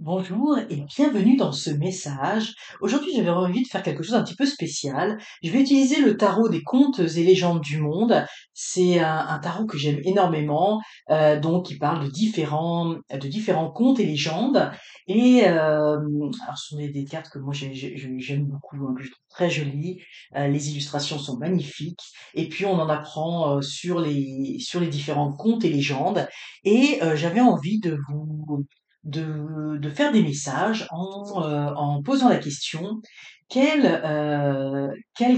Bonjour et bienvenue dans ce message. Aujourd'hui, j'avais envie de faire quelque chose un petit peu spécial. Je vais utiliser le tarot des contes et légendes du monde. C'est un tarot que j'aime énormément, donc qui parle de différents contes et légendes. Alors, ce sont des cartes que moi j'aime beaucoup, hein, que je trouve très jolies. Les illustrations sont magnifiques et puis on en apprend sur les différents contes et légendes. J'avais envie de faire des messages en posant la question: quel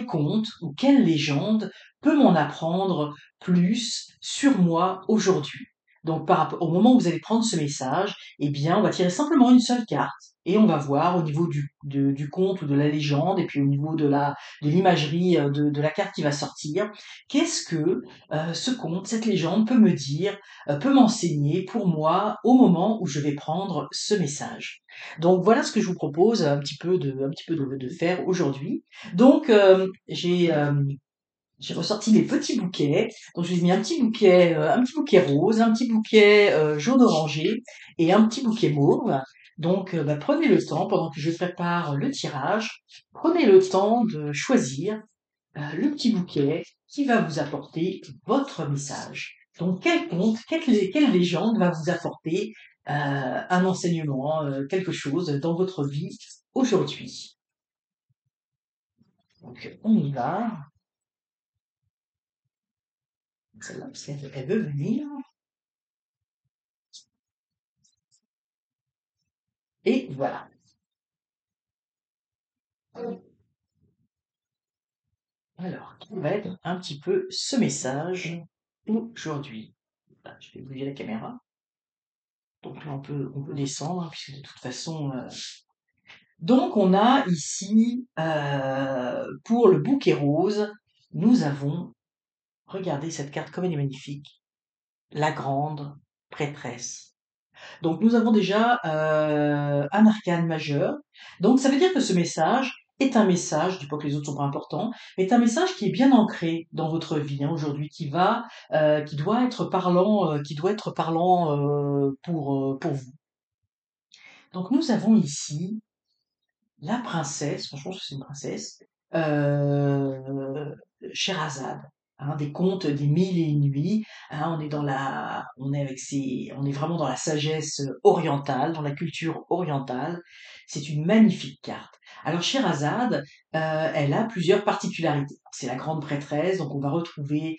conte ou quelle légende peut m'en apprendre plus sur moi aujourd'hui? Donc par rapport au moment où vous allez prendre ce message, eh bien, on va tirer simplement une seule carte et on va voir au niveau du conte ou de la légende et puis au niveau de l'imagerie, de la carte qui va sortir, qu'est-ce que, ce conte, cette légende peut me dire, peut m'enseigner pour moi au moment où je vais prendre ce message. Donc voilà ce que je vous propose un petit peu de faire aujourd'hui. Donc j'ai ressorti les petits bouquets. Donc je vous ai mis un petit bouquet rose, un petit bouquet jaune orangé et un petit bouquet mauve. Donc prenez le temps pendant que je prépare le tirage. Prenez le temps de choisir le petit bouquet qui va vous apporter votre message. Donc, quel conte, quelle légende va vous apporter un enseignement, quelque chose dans votre vie aujourd'hui? Donc, on y va. Celle-là, parce qu'elle veut venir. Et voilà. Alors, quel va être un petit peu ce message aujourd'hui? Voilà, je vais bouger la caméra. Donc là, on peut descendre, hein, puisque de toute façon, donc on a ici, pour le bouquet rose, nous avons, regardez cette carte comme elle est magnifique, la grande prêtresse. Donc nous avons déjà un arcane majeur. Donc ça veut dire que ce message est un message, je dis pas que les autres sont pas importants, mais est un message qui est bien ancré dans votre vie, hein, aujourd'hui, qui doit être parlant pour vous. Donc nous avons ici la princesse, franchement, c'est une princesse, euh, Sherazade, hein, des contes des mille et une nuits. Hein, on est vraiment dans la sagesse orientale, dans la culture orientale. C'est une magnifique carte. Alors Sherazade, elle a plusieurs particularités. C'est la grande prêtresse, donc on va retrouver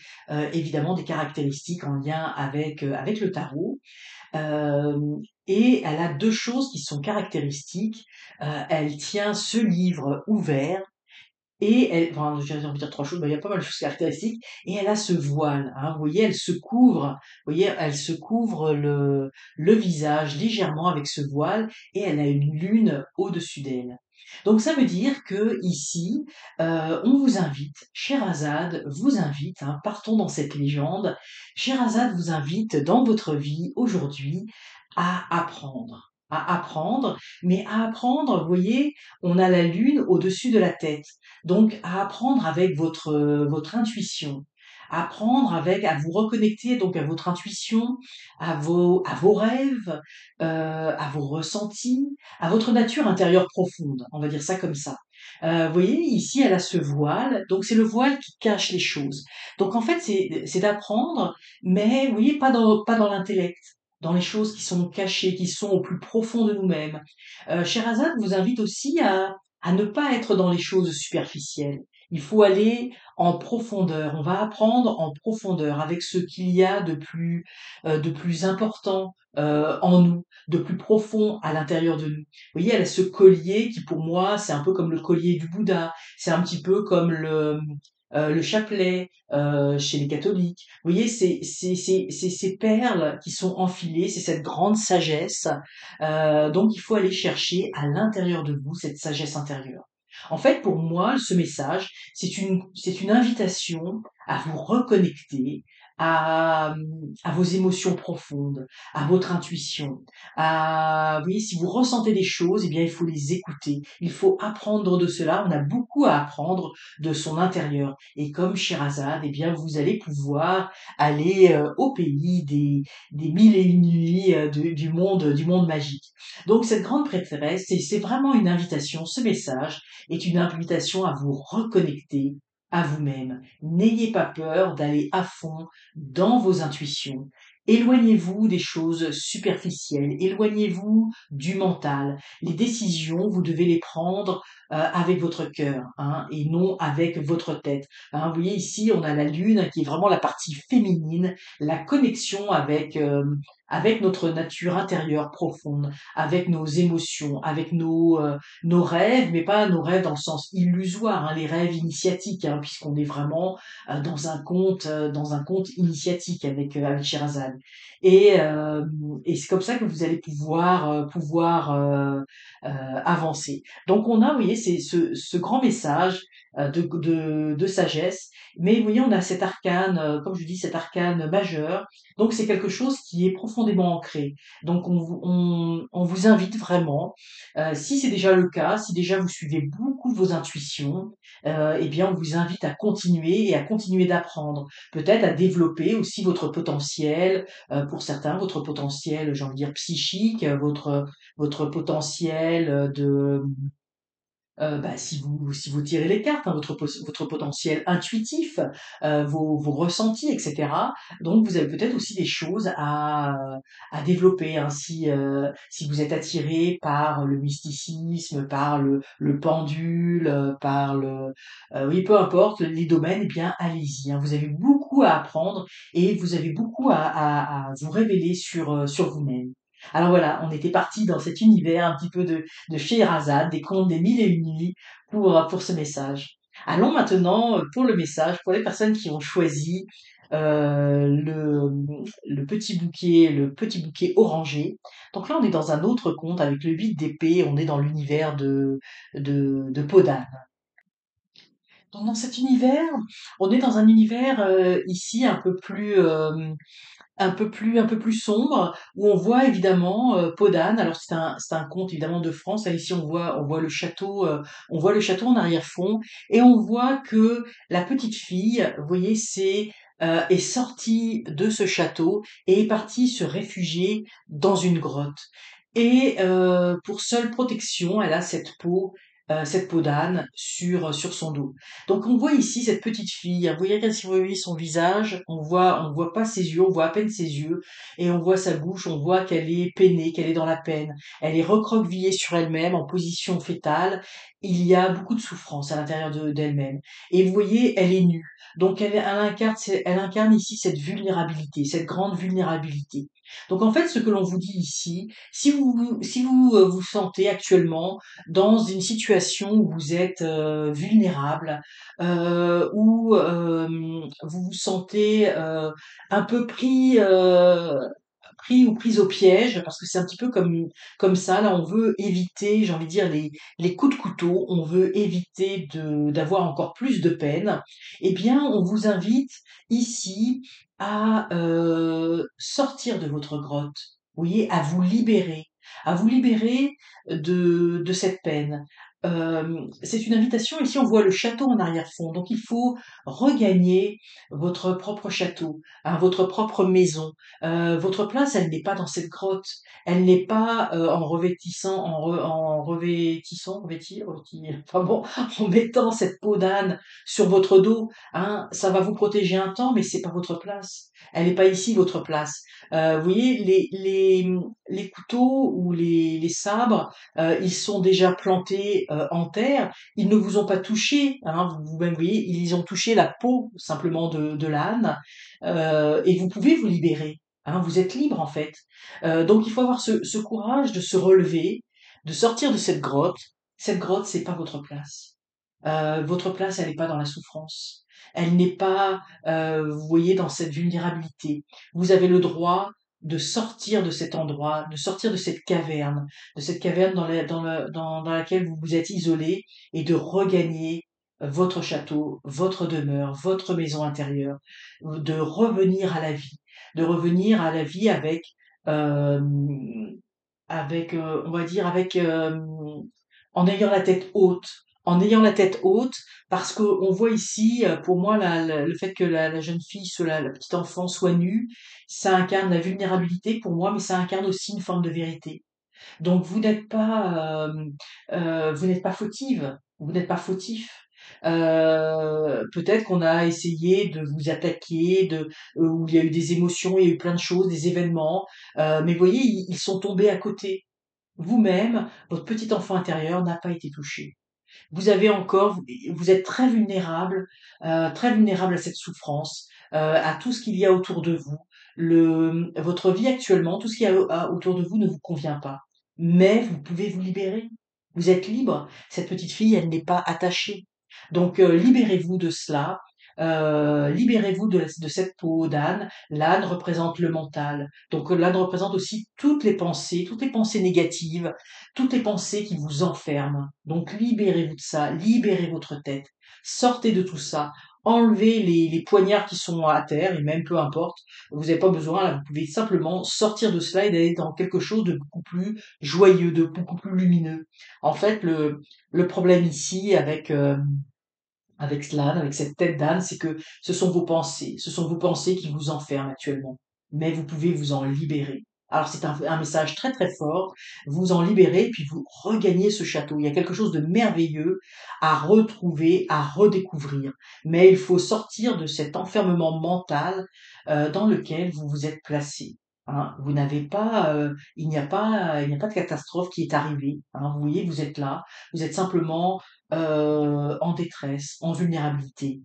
évidemment des caractéristiques en lien avec le tarot. Et elle a deux choses qui sont caractéristiques. Elle tient ce livre ouvert enfin, j'ai envie de dire trois choses, il y a pas mal de choses caractéristiques. Et elle a ce voile, hein, vous voyez, elle se couvre le visage légèrement avec ce voile et elle a une lune au-dessus d'elle. Donc ça veut dire que ici, on vous invite, Sherazade vous invite, hein, partons dans cette légende, Sherazade vous invite dans votre vie aujourd'hui à apprendre. À apprendre, mais à apprendre, vous voyez, on a la lune au-dessus de la tête. Donc, à apprendre avec votre intuition, apprendre à vous reconnecter donc à votre intuition, à vos rêves, à vos ressentis, à votre nature intérieure profonde. On va dire ça comme ça. Vous voyez, ici, elle a ce voile, donc c'est le voile qui cache les choses. Donc en fait, c'est d'apprendre, mais vous voyez, pas dans l'intellect, dans les choses qui sont cachées, qui sont au plus profond de nous-mêmes. Sherazade vous invite aussi à ne pas être dans les choses superficielles. Il faut aller en profondeur. On va apprendre en profondeur avec ce qu'il y a de plus important en nous, de plus profond à l'intérieur de nous. Vous voyez, elle a ce collier qui, pour moi, c'est un peu comme le collier du Bouddha. C'est un petit peu comme le chapelet chez les catholiques. Vous voyez, c'est ces perles qui sont enfilées, c'est cette grande sagesse. Donc, il faut aller chercher à l'intérieur de vous cette sagesse intérieure. En fait, pour moi, ce message, c'est une invitation à vous reconnecter à vos émotions profondes, à votre intuition, vous voyez, si vous ressentez des choses, eh bien, il faut les écouter. Il faut apprendre de cela. On a beaucoup à apprendre de son intérieur. Et comme Sherazade, eh bien, vous allez pouvoir aller au pays des mille et une nuits du monde magique. Donc, cette grande prêtresse, c'est vraiment une invitation. Ce message est une invitation à vous reconnecter à vous-même. N'ayez pas peur d'aller à fond dans vos intuitions. Éloignez-vous des choses superficielles, éloignez-vous du mental. Les décisions, vous devez les prendre avec votre cœur, hein, et non avec votre tête. Hein, vous voyez ici, on a la lune qui est vraiment la partie féminine, la connexion avec notre nature intérieure profonde, avec nos émotions, avec nos rêves, mais pas nos rêves dans le sens illusoire, hein, les rêves initiatiques, hein, puisqu'on est vraiment dans un conte initiatique avec Sherazade. Et, euh, et c'est comme ça que vous allez avancer. Donc on a, vous voyez, c'est ce grand message de sagesse, mais vous voyez, on a cet arcane, comme je dis, cet arcane majeur. Donc c'est quelque chose qui est profondément ancré. Donc on vous invite vraiment, si c'est déjà le cas, si déjà vous suivez beaucoup vos intuitions, eh bien on vous invite à continuer et à continuer d'apprendre, peut-être à développer aussi votre potentiel, pour certains, votre potentiel, j'ai envie de dire psychique, votre potentiel si vous tirez les cartes, hein, votre potentiel intuitif, vos ressentis, etc. Donc vous avez peut-être aussi des choses à développer, hein, si vous êtes attiré par le mysticisme, par le pendule, oui, peu importe les domaines, eh bien allez-y, hein, vous avez beaucoup à apprendre et vous avez beaucoup à vous révéler sur vous-même. Alors voilà, on était parti dans cet univers un petit peu de Scheherazade, des contes des mille et une nuits pour ce message. Allons maintenant pour le message, pour les personnes qui ont choisi le petit bouquet orangé. Donc là, on est dans un autre conte avec le 8 d'épée, on est dans l'univers de Podane. Donc dans cet univers, on est dans un univers ici un peu plus sombre, où on voit évidemment Podane. Alors c'est un conte évidemment de France. Là, ici on voit le château en arrière-fond, et on voit que la petite fille, vous voyez, est sortie de ce château et est partie se réfugier dans une grotte. Et pour seule protection, elle a cette peau d'âne sur son dos. Donc on voit ici cette petite fille, hein, vous voyez, si vous voyez son visage, on voit pas ses yeux, on voit à peine ses yeux, et on voit sa bouche, on voit qu'elle est peinée, qu'elle est dans la peine. Elle est recroquevillée sur elle-même en position fétale. Il y a beaucoup de souffrance à l'intérieur d'elle-même. Et vous voyez, elle est nue. Donc elle incarne ici cette vulnérabilité, cette grande vulnérabilité. Donc en fait, ce que l'on vous dit ici, si vous vous sentez actuellement dans une situation où vous êtes vulnérable, où vous vous sentez un peu pris ou prise au piège, parce que c'est un petit peu comme ça. Là, on veut éviter, j'ai envie de dire, les coups de couteau, on veut éviter d'avoir encore plus de peine. Eh bien, on vous invite ici à sortir de votre grotte, vous voyez, à vous libérer de cette peine. C'est une invitation. Ici, on voit le château en arrière-fond. Donc, il faut regagner votre propre château, hein, votre propre maison. Votre place, elle n'est pas dans cette grotte. Elle n'est pas enfin bon, en mettant cette peau d'âne sur votre dos. Hein, ça va vous protéger un temps, mais c'est pas votre place. Elle n'est pas ici votre place. Vous voyez, les couteaux ou les sabres, ils sont déjà plantés en terre. Ils ne vous ont pas touché. Hein, vous-même, voyez, ils ont touché la peau simplement de l'âne, et vous pouvez vous libérer. Hein, vous êtes libre en fait. Donc il faut avoir ce courage de se relever, de sortir de cette grotte. Cette grotte, c'est pas votre place. Votre place, elle n'est pas dans la souffrance. Elle n'est pas, vous voyez, dans cette vulnérabilité. Vous avez le droit de sortir de cet endroit, de sortir de cette caverne dans laquelle vous vous êtes isolé, et de regagner votre château, votre demeure, votre maison intérieure, de revenir à la vie, de revenir à la vie avec, on va dire avec, en ayant la tête haute. En ayant la tête haute, parce qu'on voit ici, pour moi, le fait que la jeune fille, la petite enfant soit nue, ça incarne la vulnérabilité pour moi, mais ça incarne aussi une forme de vérité. Donc vous n'êtes pas fautive, vous n'êtes pas fautif. Peut-être qu'on a essayé de vous attaquer, où il y a eu des émotions, il y a eu plein de choses, des événements, mais vous voyez, ils sont tombés à côté. Vous-même, votre petit enfant intérieur n'a pas été touché. Vous avez encore, vous êtes très vulnérable à cette souffrance, à tout ce qu'il y a autour de vous. Votre vie actuellement, tout ce qu'il y a autour de vous ne vous convient pas. Mais vous pouvez vous libérer. Vous êtes libre. Cette petite fille, elle n'est pas attachée. Donc, libérez-vous de cela. Libérez-vous de cette peau d'âne. L'âne représente le mental. Donc, l'âne représente aussi toutes les pensées négatives, toutes les pensées qui vous enferment. Donc libérez-vous de ça, libérez votre tête, sortez de tout ça, enlevez les poignards qui sont à terre, et même peu importe, vous n'avez pas besoin, là, vous pouvez simplement sortir de cela et d'aller dans quelque chose de beaucoup plus joyeux, de beaucoup plus lumineux. En fait, le problème ici avec cela, avec cette tête d'âne, c'est que ce sont vos pensées qui vous enferment actuellement. Mais vous pouvez vous en libérer. Alors c'est un message très très fort, vous en libérez, puis vous regagnez ce château. Il y a quelque chose de merveilleux à retrouver, à redécouvrir. Mais il faut sortir de cet enfermement mental dans lequel vous vous êtes placé. Hein. Vous n'avez pas, il n'y a pas de catastrophe qui est arrivée. Hein. Vous voyez, vous êtes là, vous êtes simplement en détresse, en vulnérabilité.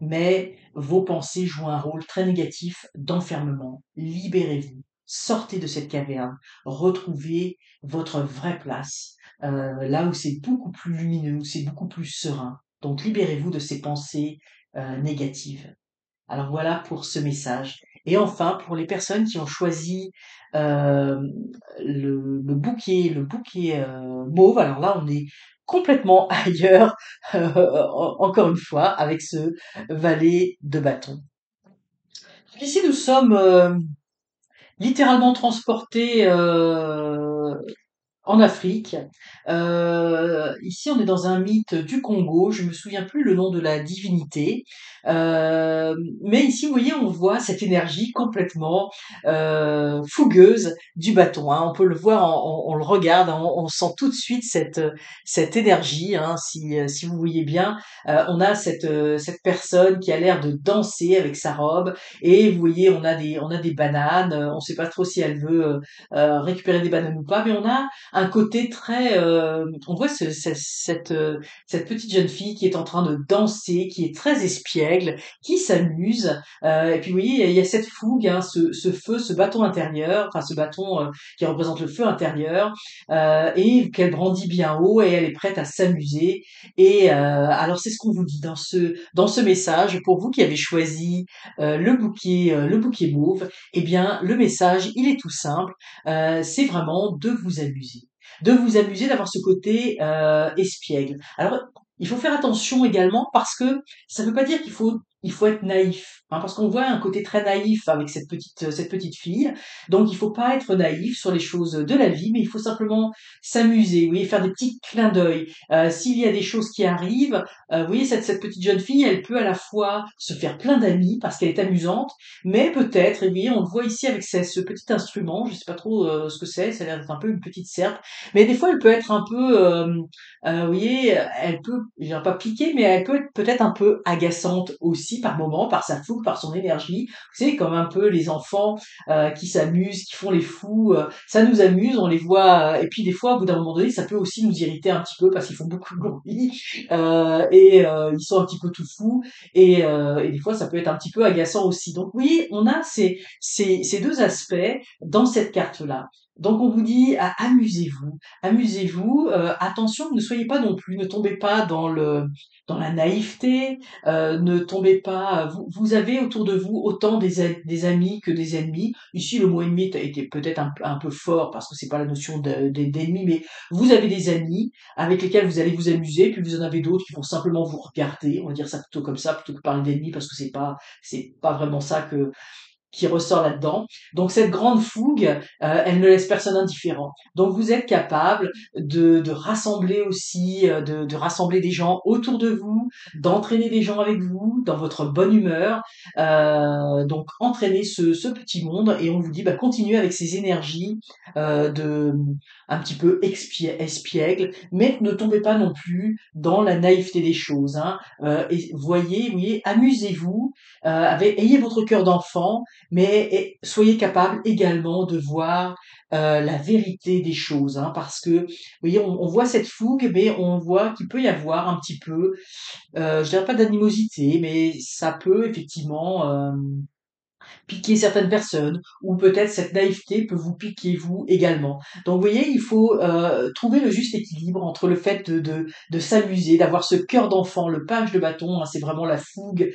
Mais vos pensées jouent un rôle très négatif d'enfermement. Libérez-vous, sortez de cette caverne, retrouvez votre vraie place, là où c'est beaucoup plus lumineux, où c'est beaucoup plus serein. Donc libérez-vous de ces pensées négatives. Alors voilà pour ce message. Et enfin, pour les personnes qui ont choisi euh, le bouquet mauve, alors là, on est complètement ailleurs, encore une fois, avec ce valet de bâton. Ici, nous sommes littéralement transportés en Afrique. Ici, on est dans un mythe du Congo. Je me souviens plus le nom de la divinité. Mais ici, vous voyez, on voit cette énergie complètement fougueuse du bâton. Hein. On peut le voir, on le regarde, hein. On sent tout de suite cette énergie. Hein. Si vous voyez bien, on a cette personne qui a l'air de danser avec sa robe. Et vous voyez, on a des bananes. On ne sait pas trop si elle veut récupérer des bananes ou pas, mais on a un côté très on voit cette petite jeune fille qui est en train de danser, qui est très espiègle, qui s'amuse, et puis vous voyez il y a cette fougue, hein, ce feu, ce bâton intérieur, enfin ce bâton qui représente le feu intérieur, et qu'elle brandit bien haut, et elle est prête à s'amuser. Et alors c'est ce qu'on vous dit dans ce message pour vous qui avez choisi le bouquet mauve. Eh bien le message il est tout simple, c'est vraiment de vous amuser. De vous amuser, d'avoir ce côté espiègle. Alors, il faut faire attention également parce que ça ne veut pas dire il faut être naïf, hein, parce qu'on voit un côté très naïf avec cette petite fille. Donc, il faut pas être naïf sur les choses de la vie, mais il faut simplement s'amuser. Vous voyez, faire des petits clins d'œil. S'il y a des choses qui arrivent, vous voyez, cette petite jeune fille, elle peut à la fois se faire plein d'amis parce qu'elle est amusante, mais peut-être, et vous voyez, on le voit ici avec ce petit instrument, je sais pas trop ce que c'est, ça a l'air d'être un peu une petite serpe, mais des fois elle peut être un peu, vous voyez, elle peut, je dirais pas piquer, mais elle peut être peut-être un peu agaçante aussi par moment, par sa fougue, par son énergie. Vous savez, comme un peu les enfants qui s'amusent, qui font les fous, ça nous amuse, on les voit, et puis des fois, au bout d'un moment donné, ça peut aussi nous irriter un petit peu parce qu'ils font beaucoup de bruit, ils sont un petit peu tout fous, et des fois, ça peut être un petit peu agaçant aussi. Donc oui, on a ces deux aspects dans cette carte-là. Donc on vous dit: «A amusez-vous, amusez-vous, attention, ne soyez pas non plus ne tombez pas dans la naïveté, ne tombez pas vous avez autour de vous autant des amis que des ennemis». Ici, le mot ennemi était peut-être un peu fort parce que c'est pas la notion d'ennemi, mais vous avez des amis avec lesquels vous allez vous amuser, puis vous en avez d'autres qui vont simplement vous regarder, on va dire ça plutôt comme ça, plutôt que parler d'ennemis parce que c'est pas vraiment ça que qui ressort là-dedans. Donc cette grande fougue, elle ne laisse personne indifférent. Donc vous êtes capable de rassembler aussi, de rassembler des gens autour de vous, d'entraîner des gens avec vous dans votre bonne humeur. Donc entraîner ce petit monde et on vous dit bah, continuez avec ces énergies de un petit peu espiègles, mais ne tombez pas non plus dans la naïveté des choses. Hein. Et voyez, amusez-vous, ayez votre cœur d'enfant, mais soyez capable également de voir la vérité des choses, hein, parce que, vous voyez, on voit cette fougue, mais on voit qu'il peut y avoir un petit peu, je dirais pas d'animosité, mais ça peut effectivement piquer certaines personnes, ou peut-être cette naïveté peut vous piquer vous également. Donc vous voyez, il faut trouver le juste équilibre entre le fait de s'amuser, d'avoir ce cœur d'enfant, le page de bâton, hein, c'est vraiment la fougue,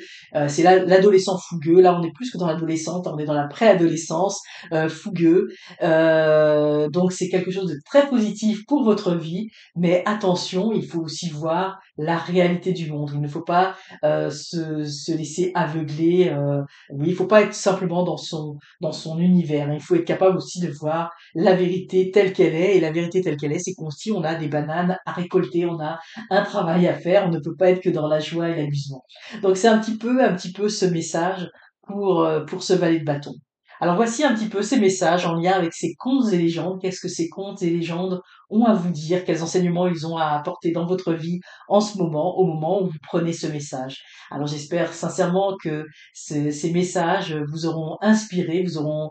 c'est l'adolescent fougueux, là on est plus que dans l'adolescente, on est dans la préadolescence, fougueux, donc c'est quelque chose de très positif pour votre vie, mais attention, il faut aussi voir la réalité du monde, il ne faut pas se laisser aveugler, oui, il faut pas être simplement dans son univers. Il faut être capable aussi de voir la vérité telle qu'elle est. Et la vérité telle qu'elle est, c'est qu'aussi on a des bananes à récolter, on a un travail à faire. On ne peut pas être que dans la joie et l'amusement. Donc c'est un petit peu ce message pour ce valet de bâton. Alors voici un petit peu ces messages en lien avec ces contes et légendes. Qu'est-ce que ces contes et légendes ont à vous dire? Quels enseignements ils ont à apporter dans votre vie en ce moment, au moment où vous prenez ce message? Alors j'espère sincèrement que ces messages vous auront inspiré, vous auront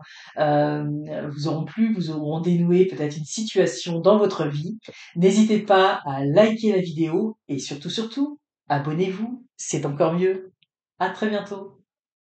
plu, vous auront dénoué peut-être une situation dans votre vie. N'hésitez pas à liker la vidéo et surtout, surtout, abonnez-vous, c'est encore mieux. À très bientôt.